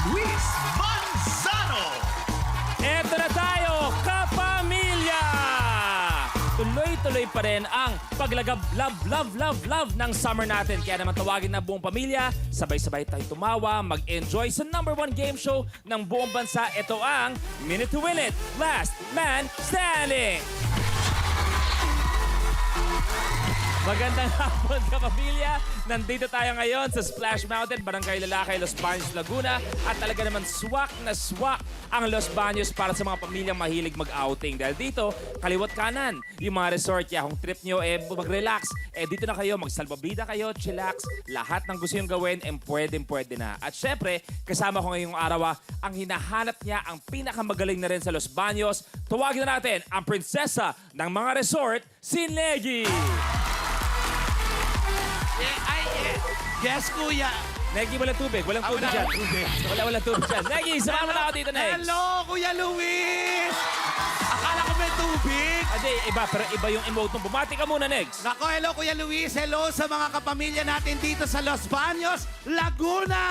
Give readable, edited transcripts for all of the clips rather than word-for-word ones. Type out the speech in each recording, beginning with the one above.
Luis Manzano. Eto na tayo, kapamilya! Tuloy-tuloy pa rin ang paglagab, love ng summer natin. Kaya naman tawagin na buong pamilya, sabay-sabay tayo tumawa, mag-enjoy sa #1 game show ng buong bansa. Ito ang Minute to Win It, Last Man Standing! Magandang hapon, kapamilya. Nandito tayo ngayon sa Splash Mountain, Barangay Lalakay, Los Baños, Laguna. At talaga naman swak na swak ang Los Baños para sa mga pamilyang mahilig mag-outing. Dahil dito, kaliwat kanan, yung mga resort. Kaya kung trip nyo, mag-relax. Dito na kayo, magsalbabida kayo, chillax. Lahat ng gusto yung gawin, pwede na. At syempre, kasama ko ngayong araw, ang hinahanap niya, ang pinakamagaling na rin sa Los Baños. Tuwagin na natin ang prinsesa ng mga resort, si Negi. Yes, kuya. Negi, walang tubig. Walang tubig dyan. Walang tubig dyan. Negi, samahan mo na ako dito, Negi. Hello, Kuya Luis! Akala ko may tubig. Hindi, iba. Pero iba yung emote mo. Bumati ka muna, Negs. Nako, hello, Kuya Luis. Hello sa mga kapamilya natin dito sa Los Baños, Laguna.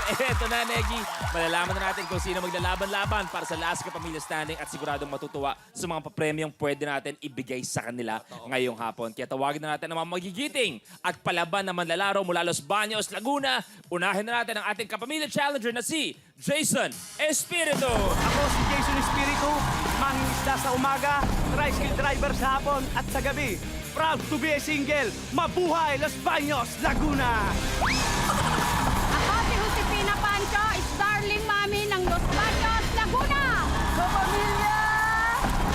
Eto na, Negi. Malalaman na natin kung sino maglalaban-laban para sa last kapamilya standing at siguradong matutuwa sa mga papremyong pwede natin ibigay sa kanila ngayong hapon. Kaya tawagin na natin ang mga magigiting at palaban na manlalaro mula Los Baños, Laguna. Unahin na natin ang ating kapamilya challenger na si Jason Espiritu. Ako si Jason Espiritu, mangingisda sa umaga, tricycle driver sa hapon at sa gabi. Proud to be a single. Mabuhay Los Baños, Laguna! Ako si Josefina Pancho, Starling Mami ng Los Baños, Laguna! Kapamilya!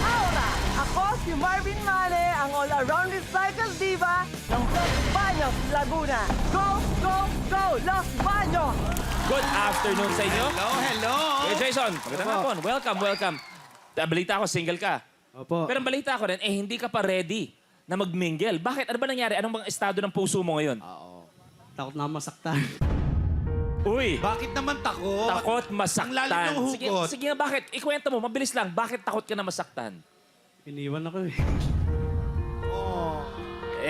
Aura! Ako si Marvin Mane, ang all-around recycle diva ng Los Baños, Laguna. Go, go, go, Los Baños! Good afternoon sa inyo. Hello. Hey, Jason, magandang hapon. Welcome. Balita ko, single ka. Opo. Pero ang balita ko rin, hindi ka pa ready na mag-mingle. Bakit? Ano ba nangyari? Anong bang estado ng puso mo ngayon? Takot na masaktan. Uy! Bakit naman takot? Takot Ang masaktan. lalim ng Sige, hugot. sige nga, bakit? Ikwento mo, mabilis lang. Bakit takot ka na masaktan? Iniwan ako eh.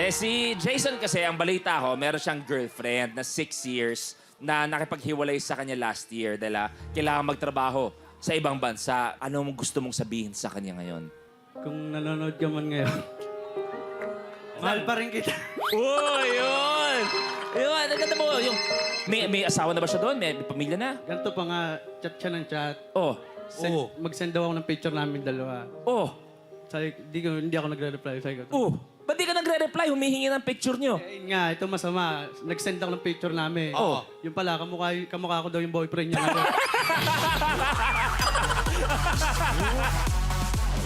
Si Jason kasi, ang balita ko, meron siyang girlfriend na 6 years na nakipaghiwalay sa kanya last year dahil kailangan magtrabaho sa ibang bansa. Ano mong gusto mong sabihin sa kanya ngayon? Kung nanonood ka man ngayon, mahal pa rin kita. Uy, yun! Yun, ang ganda mo. Yung, may asawa na ba siya doon? May pamilya na? Ganito pa nga, chat siya ng chat. Oh. Mag-send daw ako ng picture namin dalawa. Oh. Sabi, hindi ako nagre-reply. Sabi ko, Oh. Ba't di ka nagre-reply? Humihingi ng picture nyo. ayun nga, ito masama. Nag-send ako ng picture namin. Oo. Yung pala, kamukha ko daw yung boyfriend niya.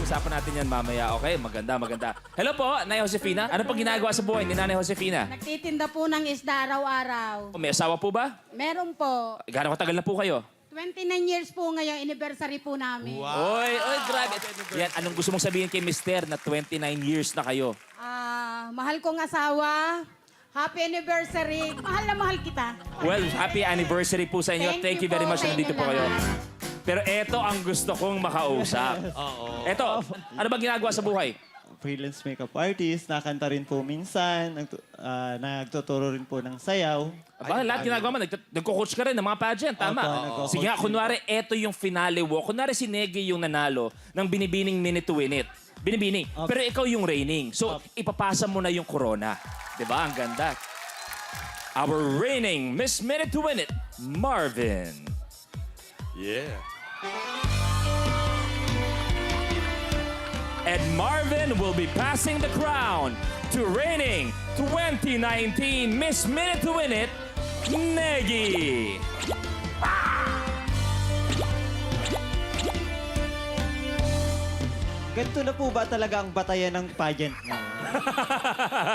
Usapan natin yan mamaya. Okay, maganda. Hello po, Nay Josefina. Ano pang ginagawa sa buhay ni Nanay Josefina? Nagtitinda po ng isda araw-araw. May asawa po ba? Meron po. Gaano katagal na po kayo? 29 years po ngayon, anniversary po namin. Oy, grabe. Yan, anong gusto mong sabihin kay Mister na 29 years na kayo? Mahal kong asawa, happy anniversary. Mahal na mahal kita. Well, happy anniversary po sa inyo. Thank you very much na nandito po kayo. Pero eto ang gusto kong makausap. Eto, ano ba ginagawa sa buhay? Freelance makeup artist, nakanta rin po minsan, nagtuturo rin po ng sayaw. Aba, lahat ginagawa mo. Nagko-coach ka rin ng mga pageant, tama? Opo, nagko-coach Sige nga, din. kunwari, eto yung finale walk. Kunwari si Negi yung nanalo ng binibining Minute to Win It. Binibining. Opo. Pero ikaw yung reigning. So, ipapasa mo na yung corona. Diba? Ang ganda. Our reigning Miss Minute to Win It, Marvin. Yeah. And Marvin will be passing the crown to reigning 2019 Miss Minute to Win It, Negi. Ganito na po ba talaga ang batayan ng pageant ngayon?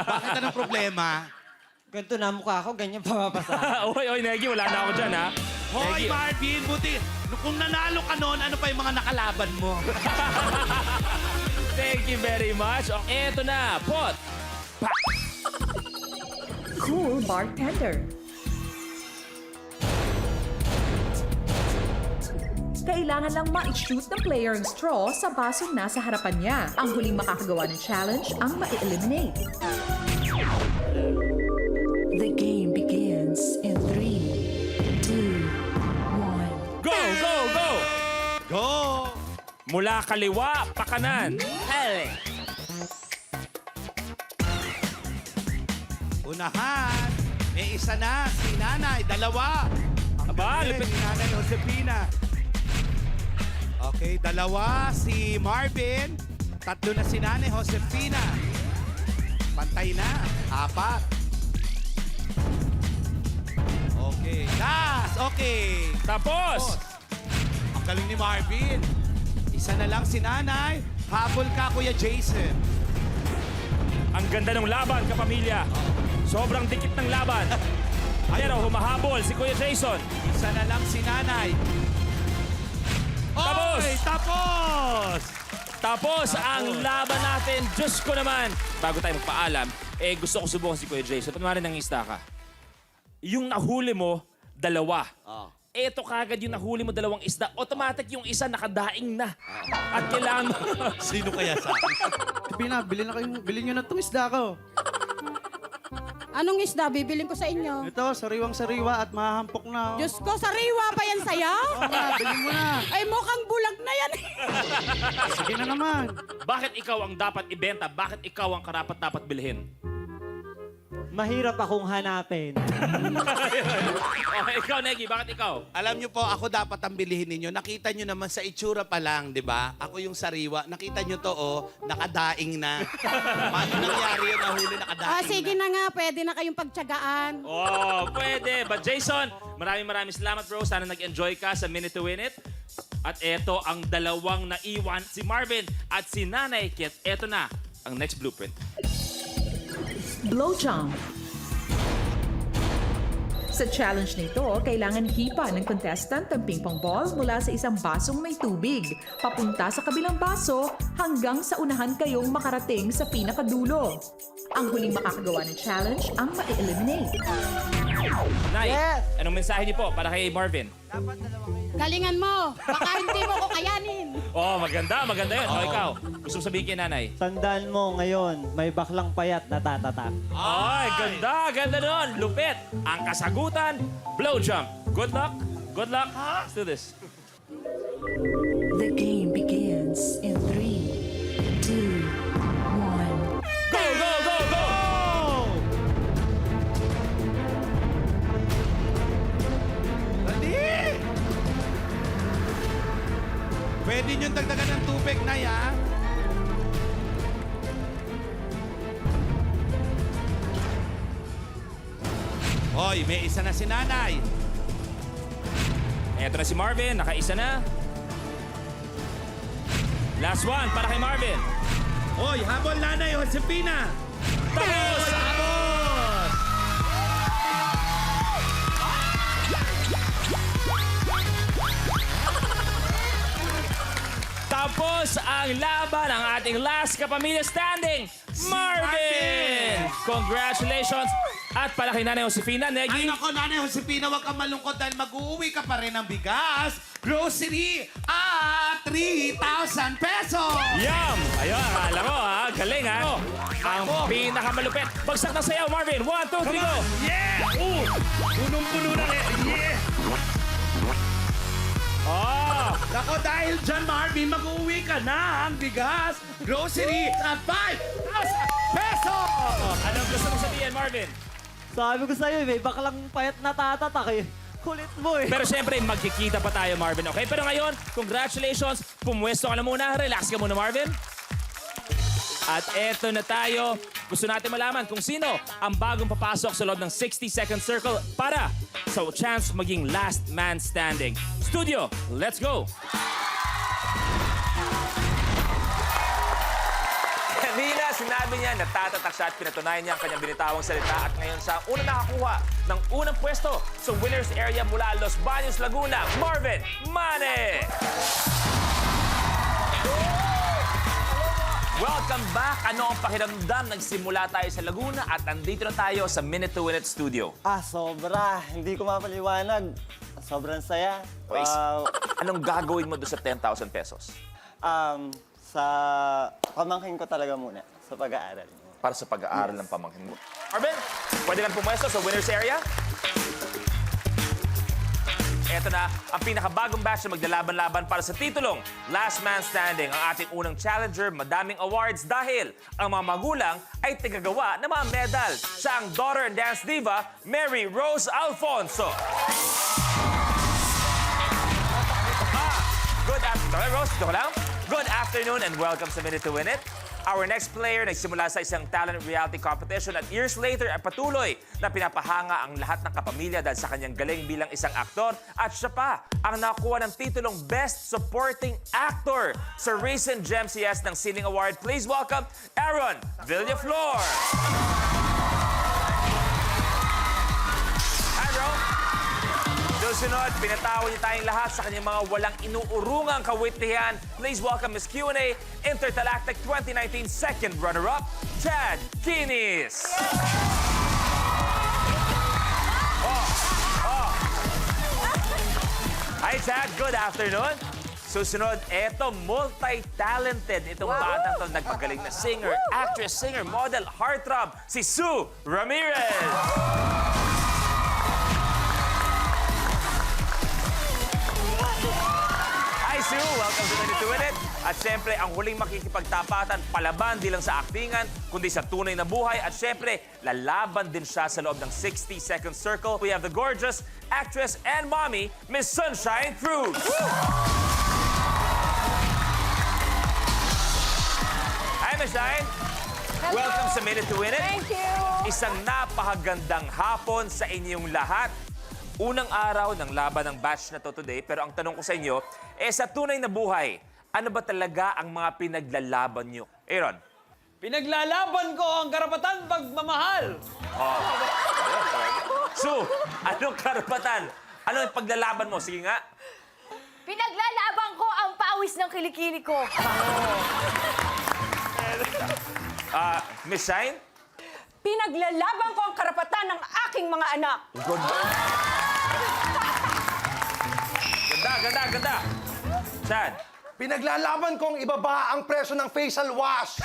Bakit anong problema? Ganito na mukha ko, ganyan papapasa. Oy, Negi, wala na ako dyan, ha? Hoy, Negi. Marvin, buti. Kung nanalo ka noon, ano pa yung mga nakalaban mo? Thank you very much. O, eto na, pot. Cool bartender. Kailangan lang ma-shoot ng player ang straw sa basong nasa harapan niya. Ang huling makakagawa ng challenge ang ma-eliminate. The game begins in 3, 2, Go, go, go! Go! Mula kaliwa, pakanan. Hele. Unahan. May isa na, si Nanay. Dalawa. Ang Aba, galing lupit. ni Nanay Josefina. Okay, dalawa si Marvin. Tatlo na si Nanay Josefina. Pantay na. Apat. Okay. Last. Okay. Tapos, Ang galing ni Marvin. Isa na lang si Nanay. Habol ka, Kuya Jason. ang ganda ng laban, kapamilya. Sobrang dikit ng laban. Ayan o, humahabol si Kuya Jason. Isa na lang si Nanay. Tapos! Oy, tapos! Tapos, ang laban natin, Diyos ko naman. Bago tayo magpaalam, gusto ko subukan si Kuya Jason. Kunwari nang isda ka. Yung nahuli mo, dalawa. Eto kagad yung nahuli mo, dalawang isda. Automatic yung isa nakadaing na. At kailangan mo... Sino kaya sa akin? Pina, bilhin nyo na itong isda ko. Anong isda bibiling ko sa inyo? Ito, sariwang-sariwa at mahahampok na. Diyos ko, sariwa pa yan sa'yo? Bilhin mo na. Ay, mukhang bulag na yan. Sige na naman. Bakit ikaw ang dapat ibenta? Bakit ikaw ang karapat-dapat bilhin? Mahirap akong hanapin. Okay, ikaw, Negi, bakit ikaw? Alam niyo po, ako dapat ang bilihin ninyo. Nakita niyo naman sa itsura pa lang, di ba? Ako yung sariwa. Nakita niyo to, oh, nakadaing na. Paano nangyari yun? Nahuli nakadaing Sige na nga, pwede na kayong pagtyagaan. Oh, pwede. But Jason, maraming salamat, bro. Sana nag-enjoy ka sa Minute to Win It. At eto ang dalawang naiwan, si Marvin at si Nanay Kit. Eto na ang next blueprint. Blow jump. Sa challenge nito, kailangan hipa ng contestant ang ping-pong ball mula sa isang basong may tubig, papunta sa kabilang baso hanggang sa unahan kayong makarating sa pinakadulo. Ang huling makakagawa ng challenge ang ma-eliminate. Nay, Yes. anong mensahe niyo po para kay Marvin? Galingan mo. Baka hindi mo ko kayanin. Oh, maganda yun. Oh, ikaw, gusto mo sabihin kay Nanay? Tandaan mo ngayon, may baklang payat na tatatak. Ay, ganda nun. Lupit. Ang kasagutan, blow jump. Good luck. Let's do this. The game begins in 3, 2, 1. Go, go, go, go! Dali! Pwede niyong dagdagan ng tubig na yan. Hoy, may isa na si Nanay. Eto na si Marvin, nakaisa na. Last one para kay Marvin. Hoy, habol Nanay Josefina. Tapos! Tapos! Tapos ang laban ng ating last kapamilya standing, Marvin! Congratulations! At para kay Nanay Josefina, Ay Negi, nako, Nanay Josefina, huwag kang malungkot dahil mag-uuwi ka pa rin ng bigas, grocery, at 3,000 pesos! yum! Ayun, akala ko ha, galing ha. Ang pinakamalupit. Bagsak na sayaw, Marvin. 1, 2, 3, go! Yeah! Punong-puno na rin. Yeah! Oh! Nako, dahil dyan, Marvin, mag-uuwi ka na ang bigas, grocery, at 5,000 pesos! Anong gusto mong sabihin, Marvin? Sabi ko sa'yo, may baklang payat na tatatak eh. Kulit mo eh. Pero siyempre, magkikita pa tayo, Marvin. Okay? Pero ngayon, congratulations. Pumwesto ka na muna. Relax ka muna, Marvin. At eto na tayo. Gusto natin malaman kung sino ang bagong papasok sa loob ng 60-second circle para sa chance maging last man standing. Studio, let's go! Kanina, sinabi niya na tatatak siya at pinatunayan niya ang kanyang binitawang salita at ngayon siya ang unang nakakuha ng unang pwesto sa winner's area mula Los Baños, Laguna, Marvin Mane! Welcome back! Ano ang pakiramdam? Nagsimula tayo sa Laguna at nandito na tayo sa Minute to Win It Studio. Sobra. Hindi ko mapaliwanag. Sobrang saya. Okay, anong gagawin mo doon sa 10,000 pesos? Sa pamangkin ko talaga muna, sa pag-aaral. Para sa pag-aaral ng pamangkin mo. Marvin, pwede kang pumwesto sa winner's area? eto na ang pinakabagong batch na maglalaban-laban para sa titulong Last Man Standing. Ang ating unang challenger, madaming awards dahil ang mga magulang ay tigagawa ng mga medal. Siya ang daughter and dance diva, Mary Rose Alfonso. Good afternoon, Rose. Ito ko lang. Good afternoon and welcome sa Minute to Win It. Our next player nagsimula sa isang talent reality competition at years later ay patuloy na pinapahanga ang lahat ng kapamilya dahil sa kanyang galing bilang isang aktor at siya pa ang nakakuha ng titulong Best Supporting Actor sa recent GEMCS ng Sining Award. Please welcome Aaron Villaflor. Hi, bro. Susunod, pinatawag niya tayong lahat sa kanyang mga walang inuurungang kawitihan. Please welcome Miss Q&A Intergalactic 2019 second runner-up, Chad Kinis. Hi, Chad. Good afternoon. Susunod, eto, multi-talented itong batang to. Nagpagaling na singer, actress, singer, model, heartthrob, si Sue Ramirez. Sue, welcome to Minute to Win It. At syempre, ang huling makikipagtapatan, palaban di lang sa aktingan, kundi sa tunay na buhay. At syempre, lalaban din siya sa loob ng 60-second circle. We have the gorgeous actress and mommy, Miss Sunshine Cruz. Hi, Miss Shine. Welcome sa Minute to Win It. Thank you! Isang napakagandang hapon sa inyong lahat. Unang araw ng laban ng batch na to today, pero ang tanong ko sa inyo, sa tunay na buhay, ano ba talaga ang mga pinaglalaban nyo? Aaron? Pinaglalaban ko ang karapatan pagmamahal. Sue, anong karapatan? Ano yung paglalaban mo? Sige nga. Pinaglalaban ko ang pawis ng kilikili ko. Miss Shine? Pinaglalaban ko ang karapatan ng aking mga anak. Ganda. Chad? Pinaglalaban kong ibaba ang presyo ng facial wash.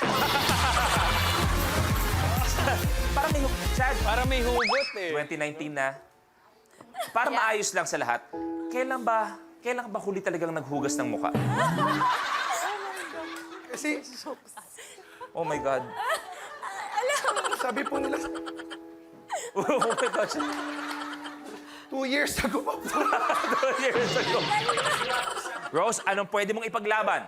Chad, Para may hugot eh. 2019 na. Para maayos lang sa lahat, kailan ba huli talagang naghugas ng muka? Kasi Oh my God. sabi po nila, Oh my God. 2 years ago pa po. 2 years ago. Rose, anong pwede mong ipaglaban?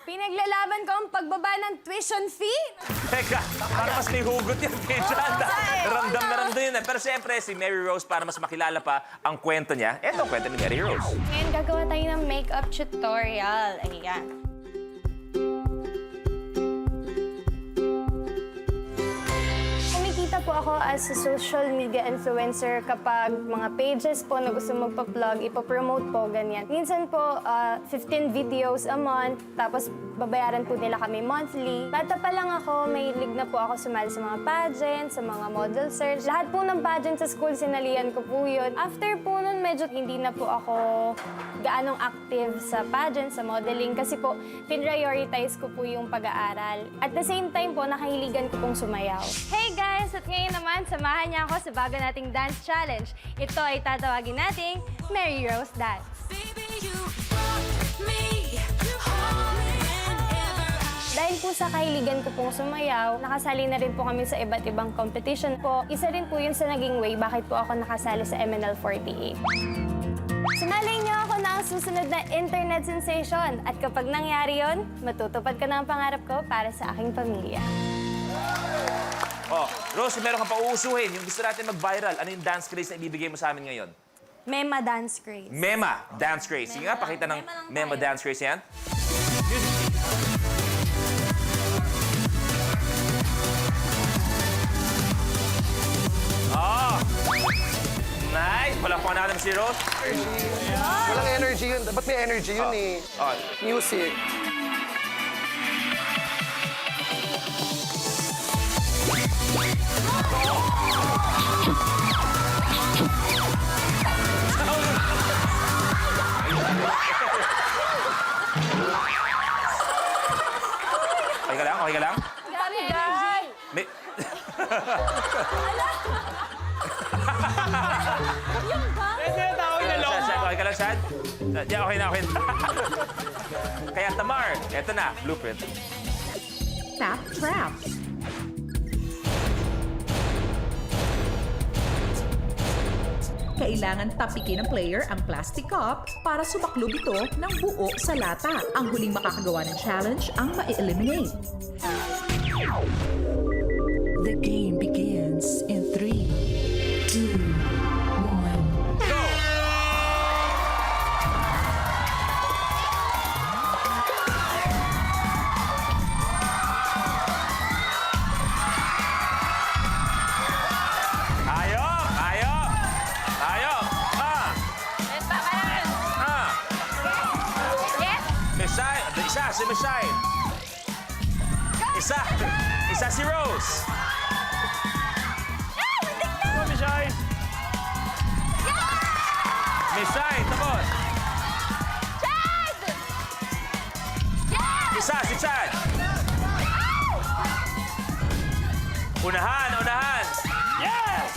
Pinaglalaban ko ang pagbaba ng tuition fee. Teka, para mas may hugot yan kay Chad. Ramdam na ramdam yun. Pero siyempre, si Mary Rose, para mas makilala pa ang kwento niya, eto ang kwento ni Mary Rose. Ngayon gagawa tayo ng makeup tutorial. Ayan. Kumikita po ako as a social media influencer kapag mga pages po na gusto magpa-plug, ipopromote po, ganyan. Minsan po, 15 videos a month, tapos babayaran po nila kami monthly. Bata pa lang ako, mahilig na po ako sumali sa mga pageant, sa mga model search. Lahat po ng pageant sa school, sinalihan ko po yun. After po nun, medyo hindi na po ako gaanong active sa pageant, sa modeling, kasi po, pinrioritize ko po yung pag-aaral. At the same time po, nakahiligan ko pong sumayaw. Hey guys! At ngayon naman, samahan niya ako sa bago nating dance challenge. Ito ay tatawagin nating Mary Rose Dance. Dahil po sa kahiligan ko pong sumayaw, nakasali na rin po kami sa iba't ibang competition po. Isa rin po yun sa naging way bakit po ako nakasali sa MNL48. Sumali niyo ako na ang susunod na internet sensation. At kapag nangyari yon, matutupad ko na ang pangarap ko para sa aking pamilya. Oh, Rose, meron kang pauusuhin. Yung gusto natin mag-viral, ano yung dance craze na ibibigay mo sa amin ngayon? Mema Dance Craze. Mema Dance Craze. Sige nga, pakita ng Mema Dance Craze yan. Oh! Nice! Palakpakan natin si Rose. Walang energy yun. Ba't may energy yun eh? Oh. Music. Okay ka lang? Grabe, guys! May... Kasi tawag na long. Okay ka lang, Chad? Yeah, okay na, okay na. Kaya Tamar, eto na, blueprint. Tap trap. Kailangan tapikin ng player ang plastic cup para sumaklob ito ng buo sa lata. Ang huling makakagawa ng challenge ang ma-eliminate. The game begins in 3, 2, 1. Go! Ayok! Ayok! Ayok! Michelle! Isa, si Michelle. Isa si Rose. Go, Michelle! Michelle, tapos. Isa, si Chad. Unahan, unahan. Yes!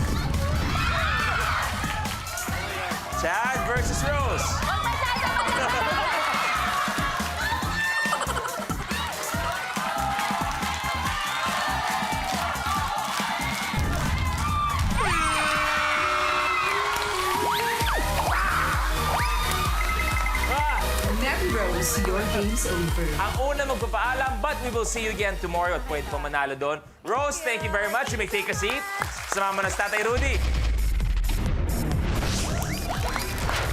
Chad versus Rose. Neri Rose, your game's over. Ang una magpapaalam, but we will see you again tomorrow at pwede pa manalo doon. Rose, thank you very much. You may take a seat. Sama na si Tatay Rudy.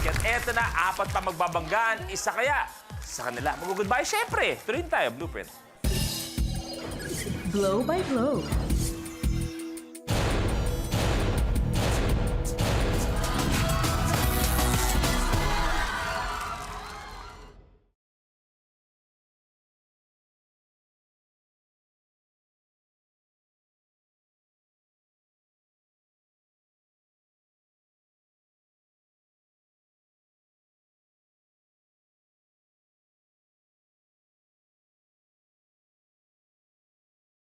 At eto na, 4 pa magbabanggaan. Isa kaya sa kanila. Mag-goodbye, syempre. Tuloy tayo, blueprint. Blow by blow.